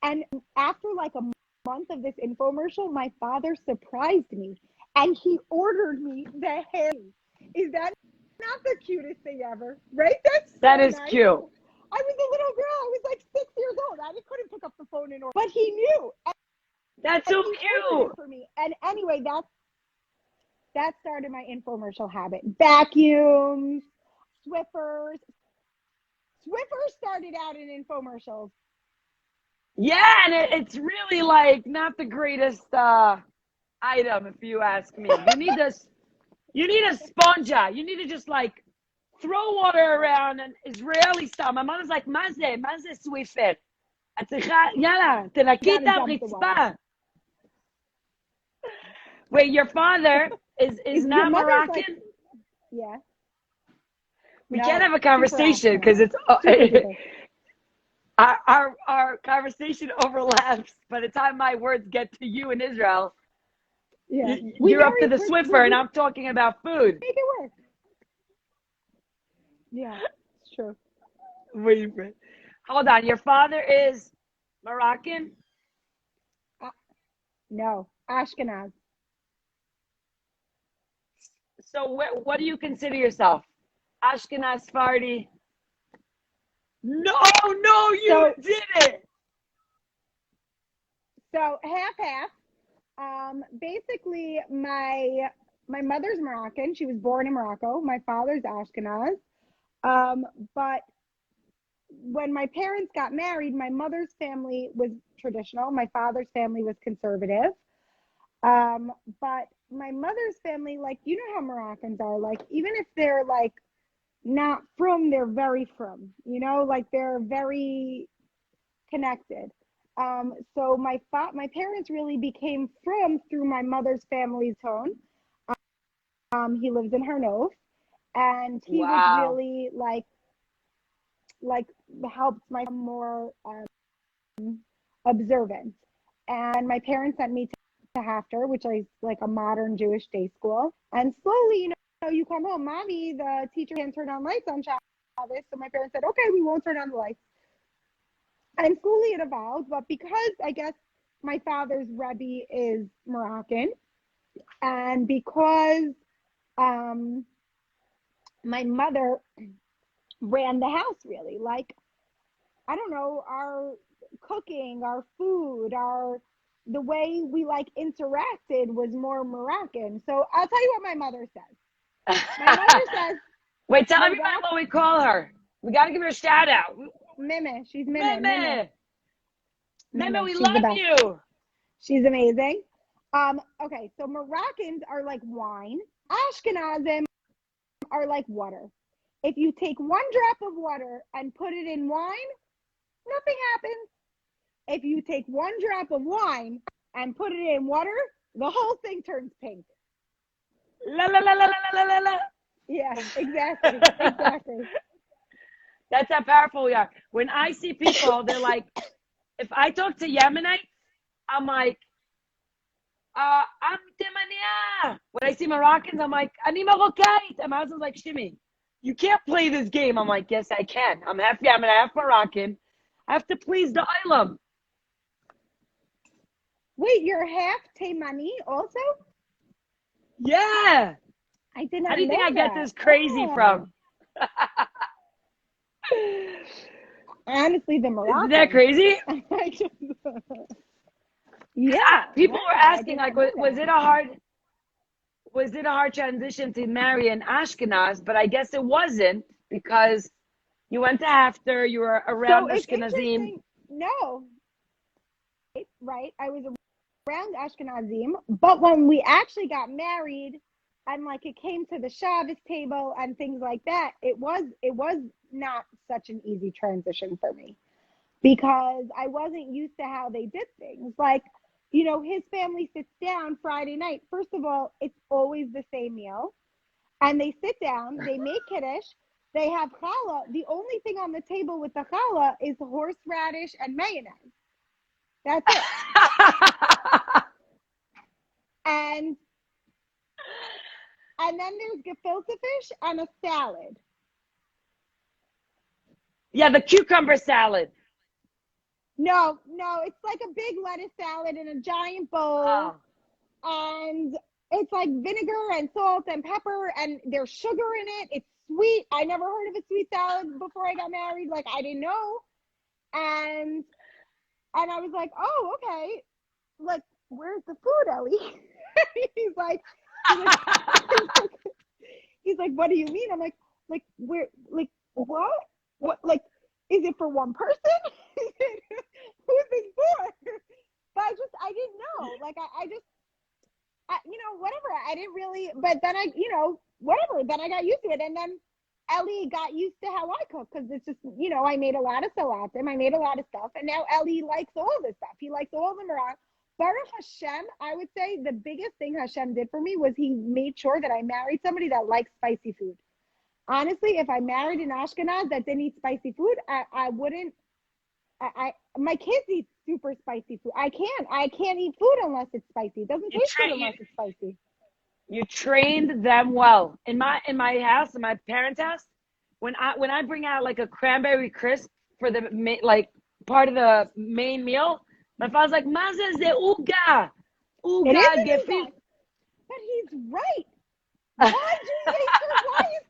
And after like a month of this infomercial, my father surprised me, and he ordered me the hair. Is that not the cutest thing ever? Right? That is nice. cute. I was a little girl. I was like 6 years old. I couldn't pick up the phone and order, but he knew. That's so cute for me. And anyway, that started my infomercial habit. Vacuums, Swiffers. Swiffers started out in infomercials. Yeah, and it's really like not the greatest item, if you ask me. You need a sponja. You need to just like throw water around and Israeli style. My mother's like, מה זה סוויפר? את צריכה, יאללה, תנקי את הרצפה. Wait, your father is not Moroccan? Like, yeah. We can't have a conversation because it's our conversation overlaps. By the time my words get to you in Israel, you're up to the Swiffer, and I'm talking about food. Make it work. Yeah, it's true. Wait, hold on. Your father is Moroccan? No, Ashkenaz. So what do you consider yourself? Ashkenaz, Sephardi? No, you did it. So half. Basically, my mother's Moroccan. She was born in Morocco. My father's Ashkenaz. But when my parents got married, my mother's family was traditional. My father's family was conservative. But my mother's family, like, you know how Moroccans are, like, even if they're like not from, they're very from, you know, like they're very connected. So my parents really became from through my mother's family's home. He lives in Renov, and he was really like helped my more observant. And my parents sent me to Hafter, which is like a modern Jewish day school. And slowly, you know, you come home, Mommy, the teacher can't turn on lights on Shabbos. So my parents said, okay, we won't turn on the lights. And slowly it evolved, but because I guess my father's Rebbe is Moroccan, and because my mother ran the house really, like, I don't know, our cooking, our food, the way we like interacted was more Moroccan. So I'll tell you what my mother says. My mother says, wait, tell everybody what we call her. We got to give her a shout out. Meme. She's Meme. Meme, we love you. She's amazing. Okay, so Moroccans are like wine. Ashkenazim are like water. If you take 1 drop of water and put it in wine, nothing happens. If you take 1 drop of wine and put it in water, the whole thing turns pink. La la la la la la la. Yeah, exactly. That's how powerful we are. When I see people, they're like, if I talk to Yemenites, I'm like, I'm Temania. When I see Moroccans, I'm like, Ani Marocaite. And my husband's like, Shimi, you can't play this game. I'm like, yes, I can. I'm half Yemen, half Moroccan. I have to please the Islam. Wait, you're half Taimani also? Yeah. I did not know. How do you think I get this crazy from? Honestly, the Moroccan. Isn't that crazy? I just, yeah. People wow, were I asking, did like, not know was that. it a hard transition to marry an Ashkenaz? But I guess it wasn't because you went to after you were So around it's Ashkenazim. interesting. No, right? I was around Ashkenazim, but when we actually got married and like it came to the Shabbos table and things like that, it was not such an easy transition for me because I wasn't used to how they did things. Like, his family sits down Friday night. First of all, it's always the same meal. And they sit down, they make kiddush, they have challah. The only thing on the table with the challah is horseradish and mayonnaise. That's it. And then there's gefilte fish and a salad. Yeah, the cucumber salad. No, it's like a big lettuce salad in a giant bowl. Oh. And it's like vinegar and salt and pepper and there's sugar in it. It's sweet. I never heard of a sweet salad before I got married. Like I didn't know. And I was like, oh, okay. Like, where's the food, Ellie? he's like, he's like, what do you mean? I'm like, where, like, what? What, like, is it for one person? Who's this for? But I didn't know. Like, I just, whatever. I didn't really, but then whatever. Then I got used to it. And then Ellie got used to how I cook because it's just, I made a lot of salatim. I made a lot of stuff. And now Ellie likes all this stuff. He likes all the Moroccan. Baruch Hashem, I would say the biggest thing Hashem did for me was he made sure that I married somebody that likes spicy food. Honestly, if I married an Ashkenaz that didn't eat spicy food, I wouldn't. My kids eat super spicy food. I can't eat food unless it's spicy. It doesn't taste good unless it's spicy. You trained them well. In my house, in my parents' house, when I bring out like a cranberry crisp for the like part of the main meal, my father's like, "Maza ze uga, gefilte." But he's right. Why is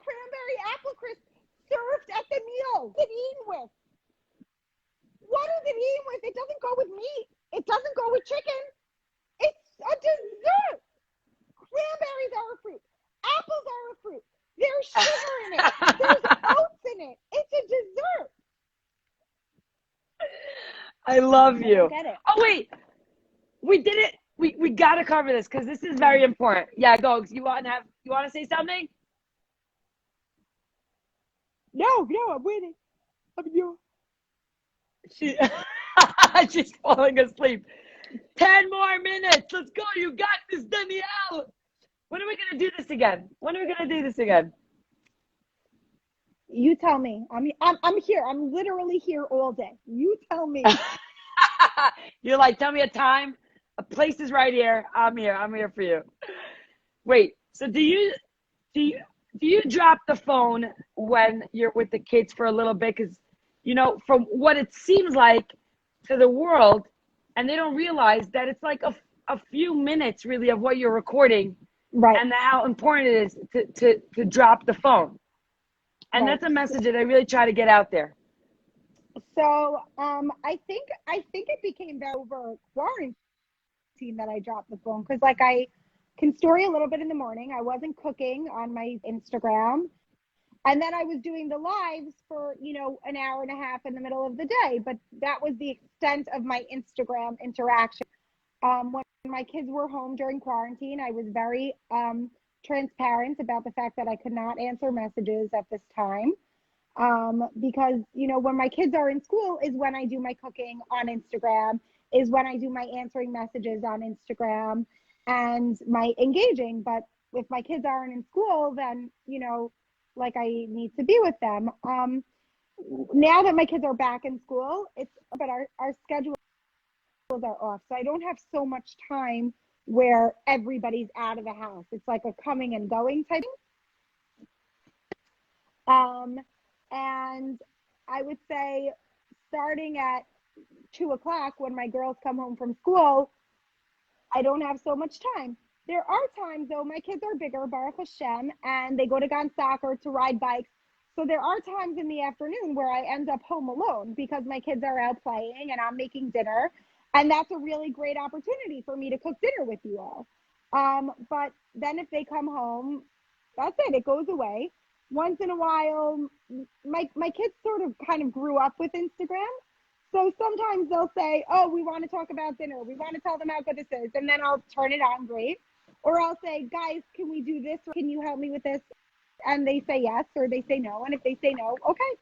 cranberry apple crisp served at the meal? What's it eaten with? What is it eaten with? It doesn't go with meat. It doesn't go with chicken. It's a dessert. Cranberries are a fruit. Apples are a fruit. There's sugar in it. There's oats in it. It's a dessert. I love you. I get it. Oh wait, we did it. We got to cover this because this is very important. Yeah, go. You want to say something? No, I'm waiting. She's falling asleep. 10 more minutes. Let's go. You got this, Danielle. When are we gonna do this again? You tell me. I'm here. I'm literally here all day. You tell me. You're like, tell me a time. A place is right here. I'm here. I'm here for you. Wait. So do you drop the phone when you're with the kids for a little bit? Because from what it seems like to the world, and they don't realize that it's like a few minutes really of what you're recording, right? And how important it is to drop the phone. And that's a message that I really try to get out there. So I think it became that over quarantine that I dropped the phone because like I can story a little bit in the morning. I wasn't cooking on my Instagram, and then I was doing the lives for an hour and a half in the middle of the day. But that was the extent of my Instagram interaction. When my kids were home during quarantine, I was very transparent about the fact that I could not answer messages at this time. Because when my kids are in school is when I do my cooking on Instagram, is when I do my answering messages on Instagram and my engaging. But if my kids aren't in school, then like I need to be with them. Now that my kids are back in school, but our schedules are off, so I don't have so much time where everybody's out of the house. It's like a coming and going type. And I would say starting at 2:00 when my girls come home from school, I don't have so much time. There are times though, my kids are bigger, Baruch Hashem, and they go to Gan soccer to ride bikes. So there are times in the afternoon where I end up home alone because my kids are out playing and I'm making dinner. And that's a really great opportunity for me to cook dinner with you all. But then if they come home, that's it. It goes away. Once in a while, my kids sort of kind of grew up with Instagram. So sometimes they'll say, oh, we want to talk about dinner. We want to tell them how good this is. And then I'll turn it on, great. Or I'll say, guys, can we do this? Or can you help me with this? And they say yes, or they say no. And if they say no, okay.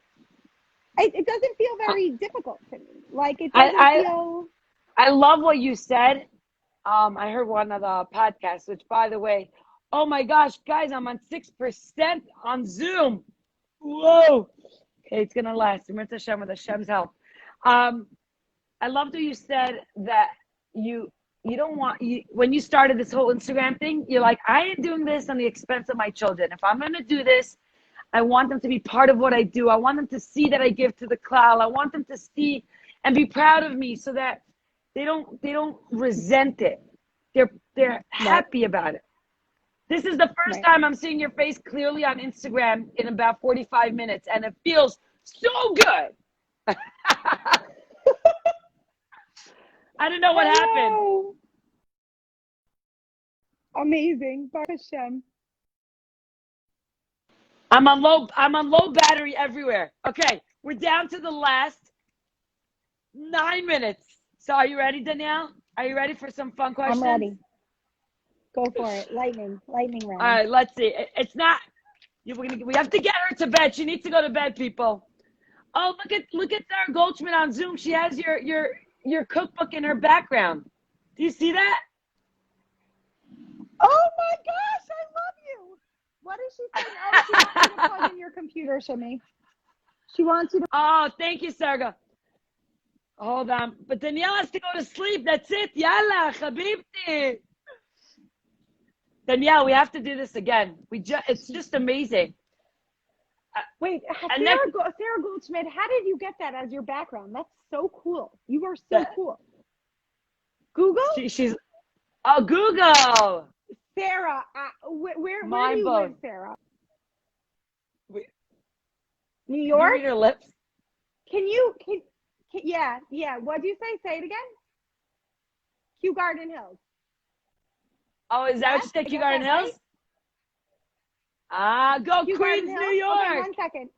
It doesn't feel very difficult to me. Like it doesn't feel. I love what you said. I heard one of the podcasts, which by the way, oh my gosh, guys, I'm on 6% on Zoom. Whoa. Okay, it's gonna last. With Hashem's help. I loved what you said that you don't want when you started this whole Instagram thing, you're like, I am doing this on the expense of my children. If I'm gonna do this, I want them to be part of what I do. I want them to see that I give to the cloud. I want them to see and be proud of me so that they don't resent it. They're happy about it. This is the first time I'm seeing your face clearly on Instagram in about 45 minutes, and it feels so good. I don't know what happened. Amazing. Baruch Hashem. I'm on low battery everywhere. Okay, we're down to the last 9 minutes. So are you ready, Danielle? Are you ready for some fun questions? I'm ready. Go for it. Lightning round. All right, let's see. It's not. We have to get her to bed. She needs to go to bed, people. Oh, look at Sarah Goldschmidt on Zoom. She has your cookbook in her background. Do you see that? Oh my gosh, I love you. What is she saying? Oh, she wants you to plug in your computer, Shimi. She wants you to. Oh, thank you, Sarah. Hold on. But Danielle has to go to sleep. That's it. Yalla, Habibti. Danielle, we have to do this again. It's just amazing. Wait, Sarah Goldschmidt, how did you get that as your background? That's so cool. You are so cool. Google? She's Google. Sarah, where do you live, Sarah? New York? Read her lips. Yeah. What do you say? Say it again. Kew Garden Hills. Oh, is that what you said, Kew Garden Hills? Right? Go Kew Queens, New York. Okay, 1 second.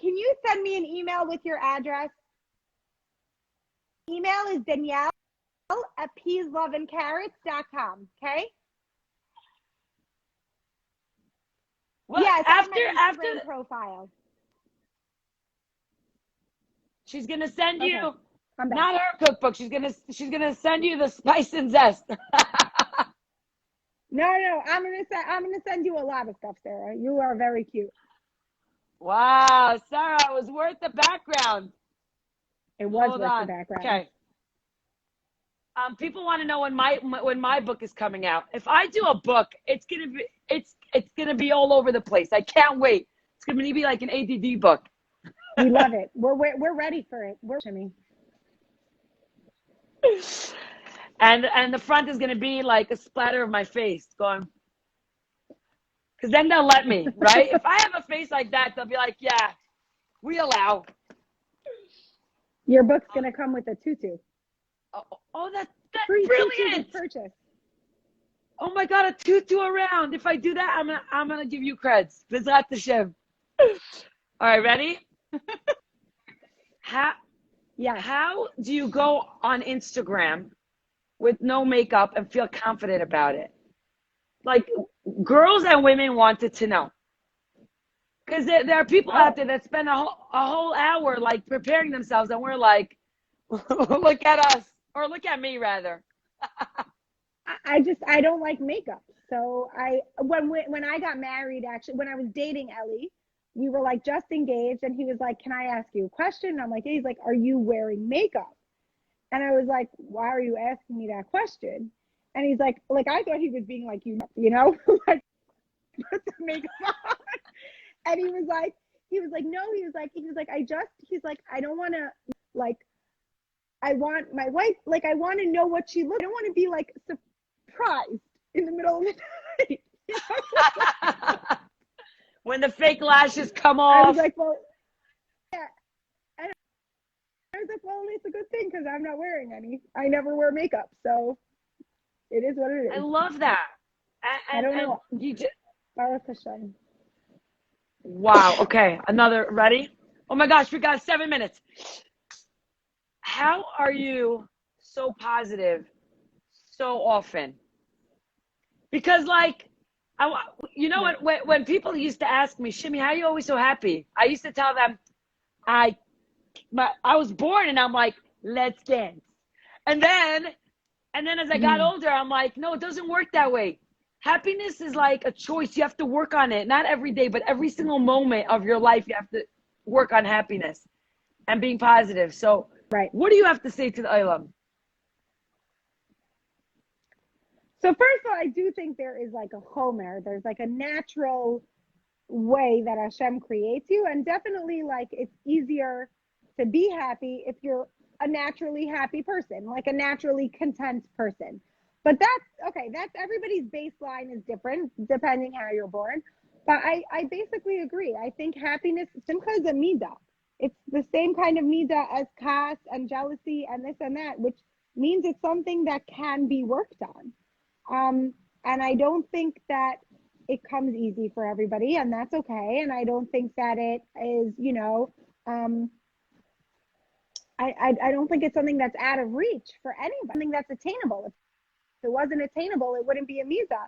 Can you send me an email with your address? Email is Danielle at peasloveandcarrots.com. Okay? Well, yes, after the profile. She's gonna send you not her cookbook. She's gonna send you the spice and zest. No, I'm gonna send you a lot of stuff, Sarah. You are very cute. Wow, Sarah, it was worth the background. It was worth the background. Okay. People want to know when my book is coming out. If I do a book, it's gonna be all over the place. I can't wait. It's gonna be like an ADD book. We love it. We're ready for it. We're Shimi. And the front is gonna be like a splatter of my face going. Because then they'll let me, right? If I have a face like that, they'll be like, yeah, we allow. Your book's gonna come with a tutu. Oh, that's free brilliant! Purchase. Oh my God, a tutu around. If I do that, I'm gonna give you creds. B'ezrat Hashem. All right, ready? How do you go on Instagram with no makeup and feel confident about it? Like, girls and women wanted to know. Because there are people out there that spend a whole hour like preparing themselves, and we're like, look at us, or look at me rather. I don't like makeup. So when I got married, actually, when I was dating Ellie, we were like just engaged, and he was like, "Can I ask you a question?" And I'm like, yeah. He's like, "Are you wearing makeup?" And I was like, "Why are you asking me that question?" And he's like I thought he was being like, you know, like put the makeup on. And he was like, no, I don't want to, like, I want my wife, like, I want to know what she looks. I don't want to be like surprised in the middle of the night. You know? When the fake lashes come I off. was like, well, yeah. And I was like, well, it's a good thing because I'm not wearing any. I never wear makeup, so it is what it I is. love that. I don't know. You just, Baruch Hashem. wow. Okay. Another, ready? Oh my gosh, we got 7 minutes. How are you so positive so often? Because like, you know what, when people used to ask me, Shimi, how are you always so happy? I used to tell them, I was born and I'm like, let's dance. And then as I got older, I'm like, no, it doesn't work that way. Happiness is like a choice. You have to work on it. Not every day, but every single moment of your life, you have to work on happiness and being positive. So Right. what do you have to say to the Olam? So first of all, I do think there is like a chomer. There's like a natural way that Hashem creates you, and definitely like it's easier to be happy if you're a naturally happy person, like a naturally content person. But that's okay. That's everybody's baseline is different depending how you're born. But I basically agree. I think happiness, simcha is a midah. It's the same kind of midah as kas and jealousy and this and that, which means it's something that can be worked on. And I don't think that it comes easy for everybody, and that's okay. And I don't think that it is, I don't think it's something that's out of reach for anybody, something that's attainable. If it wasn't attainable, it wouldn't be a mitzvah.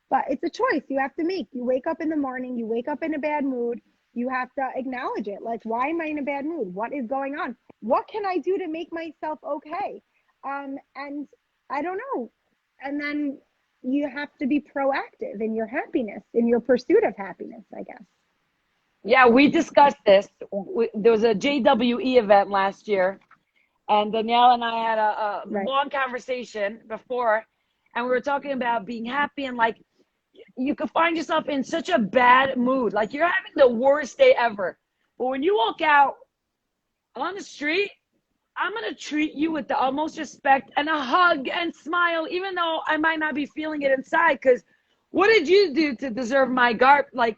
But it's a choice you have to make. You wake up in the morning, you wake up in a bad mood, you have to acknowledge it. Like, why am I in a bad mood? What is going on? What can I do to make myself okay? And I don't know. And then you have to be proactive in your happiness, in your pursuit of happiness, I guess. Yeah, we discussed this. There was a JWE event last year, and Danielle and I had a long conversation before, and we were talking about being happy and like you could find yourself in such a bad mood, like you're having the worst day ever. But when you walk out on the street, I'm going to treat you with the utmost respect and a hug and smile, even though I might not be feeling it inside. Because what did you do to deserve my garbage? Like,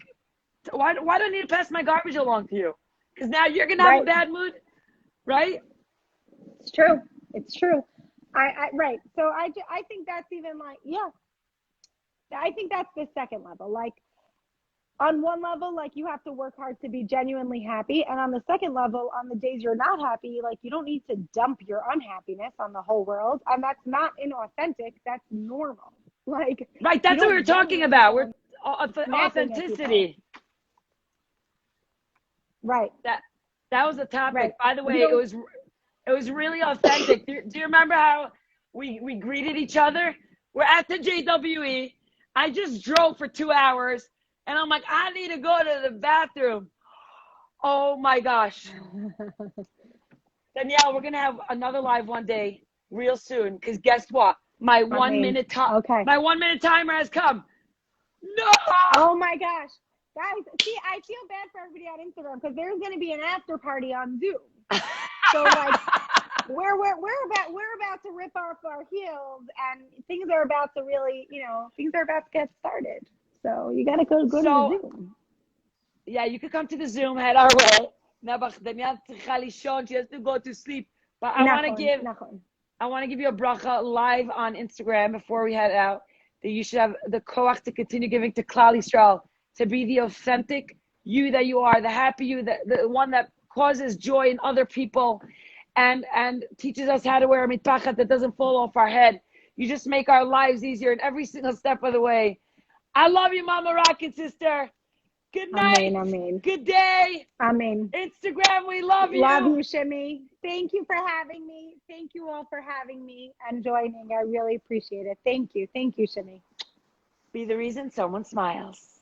why do I need to pass my garbage along to you? Because now you're going to have a bad mood, right? It's true. It's true. Right. So I think that's even like, I think that's the second level. Like, on one level, like you have to work hard to be genuinely happy. And on the second level, on the days you're not happy, like you don't need to dump your unhappiness on the whole world. And that's not inauthentic. That's normal. Like, right. That's what we were talking about. We're authenticity. Right. That was the topic. Right. By the way, it was really authentic. Do you remember how we greeted each other? We're at the JWE. I just drove for 2 hours. And I'm like, I need to go to the bathroom. Oh my gosh. Danielle, we're going to have another live one day real soon. Because guess what? My 1 minute my 1 minute timer has come. No! Oh my gosh. Guys, see, I feel bad for everybody on Instagram because there's going to be an after party on Zoom. So like we're about to rip off our heels and things are about to really, things are about to get started. So you gotta go to the Zoom. Yeah, you could come to the Zoom, head our way. Danielle she has to go to sleep. But I want to give you a bracha live on Instagram before we head out. That you should have the koach to continue giving to Klal Yisrael, to be the authentic you that you are, the happy you, the one that causes joy in other people, and teaches us how to wear a mitpachat that doesn't fall off our head. You just make our lives easier in every single step of the way. I love you, Mama Rocket Sister. Good night. Amen. Good day. Amen. Instagram, we love you. Love you, Shimi. Thank you for having me. Thank you all for having me and joining. I really appreciate it. Thank you. Thank you, Shimi. Be the reason someone smiles.